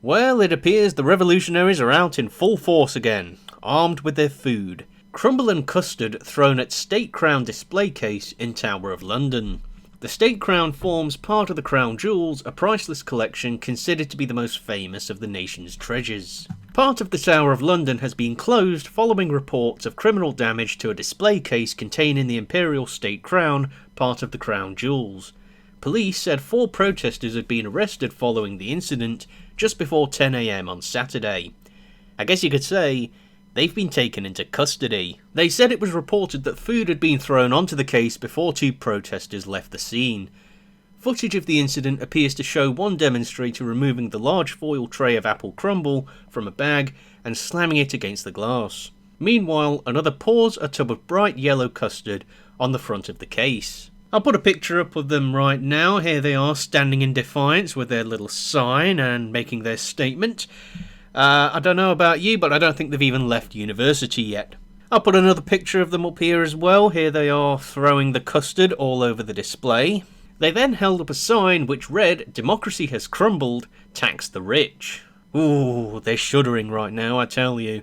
Well, it appears the revolutionaries are out in full force again, armed with their food. Crumbled and Custard thrown at State Crown display case in Tower of London. The State Crown forms part of the Crown Jewels, a priceless collection considered to be the most famous of the nation's treasures. Part of the Tower of London has been closed following reports of criminal damage to a display case containing the Imperial State Crown, part of the Crown Jewels. Police said 4 protesters had been arrested following the incident just before 10 AM on Saturday. I guess you could say they've been taken into custody. They said it was reported that food had been thrown onto the case before 2 protesters left the scene. Footage of the incident appears to show one demonstrator removing the large foil tray of apple crumble from a bag and slamming it against the glass. Meanwhile, another pours a tub of bright yellow custard on the front of the case. I'll put a picture up of them right now. Here they are standing in defiance with their little sign and making their statement. I don't know about you, but I don't think they've even left university yet. I'll put another picture of them up here as well. Here they are throwing the custard all over the display. They then held up a sign which read, "Democracy has crumbled, tax the rich." Ooh, they're shuddering right now, I tell you.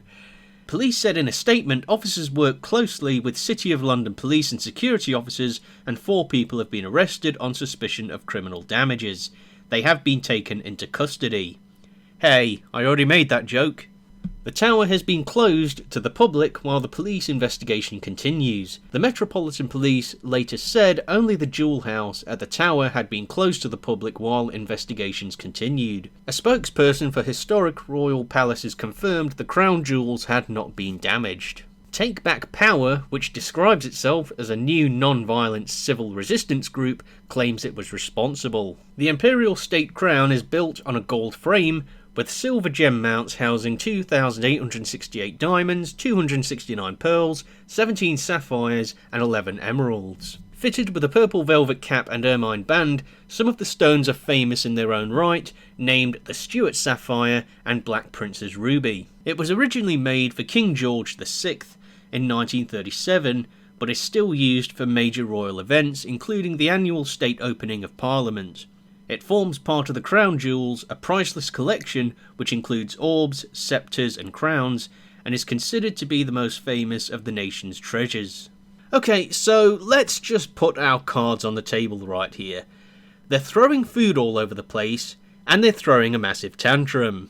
Police said in a statement, officers worked closely with City of London police and security officers, and 4 people have been arrested on suspicion of criminal damages. They have been taken into custody. Hey, I already made that joke. The tower has been closed to the public while the police investigation continues. The Metropolitan Police later said only the jewel house at the tower had been closed to the public while investigations continued. A spokesperson for Historic Royal Palaces confirmed the crown jewels had not been damaged. Take Back Power, which describes itself as a new non-violent civil resistance group, claims it was responsible. The Imperial State Crown is built on a gold frame with silver gem mounts housing 2,868 diamonds, 269 pearls, 17 sapphires and 11 emeralds. Fitted with a purple velvet cap and ermine band, some of the stones are famous in their own right, named the Stuart Sapphire and Black Prince's Ruby. It was originally made for King George VI in 1937, but is still used for major royal events, including the annual state opening of Parliament. It forms part of the Crown Jewels, a priceless collection which includes orbs, sceptres and crowns, and is considered to be the most famous of the nation's treasures. Okay, so let's just put our cards on the table right here. They're throwing food all over the place, and they're throwing a massive tantrum.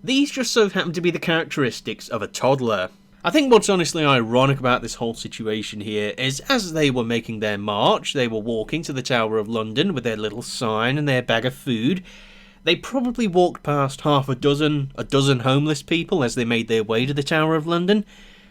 These just so happen to be the characteristics of a toddler. I think what's honestly ironic about this whole situation here is as they were making their march, they were walking to the Tower of London with their little sign and their bag of food. They probably walked past a dozen homeless people as they made their way to the Tower of London.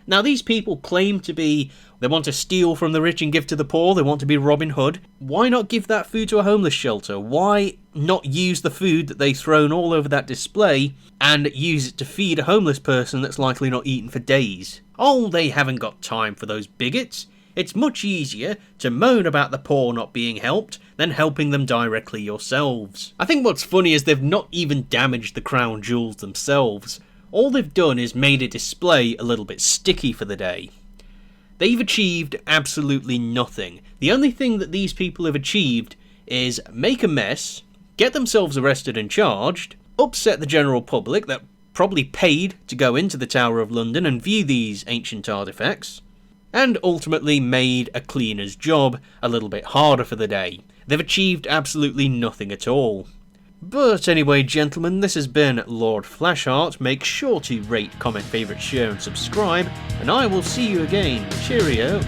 Now these people claim to be, they want to steal from the rich and give to the poor, they want to be Robin Hood. Why not give that food to a homeless shelter? Why not use the food that they've thrown all over that display and use it to feed a homeless person that's likely not eaten for days? Oh, they haven't got time for those bigots. It's much easier to moan about the poor not being helped than helping them directly yourselves. I think what's funny is they've not even damaged the crown jewels themselves. All they've done is made a display a little bit sticky for the day. They've achieved absolutely nothing. The only thing that these people have achieved is make a mess, get themselves arrested and charged, upset the general public that probably paid to go into the Tower of London and view these ancient artifacts, and ultimately made a cleaner's job a little bit harder for the day. They've achieved absolutely nothing at all. But anyway, gentlemen, this has been Lord Flashheart. Make sure to rate, comment, favourite, share and subscribe, and I will see you again. Cheerio!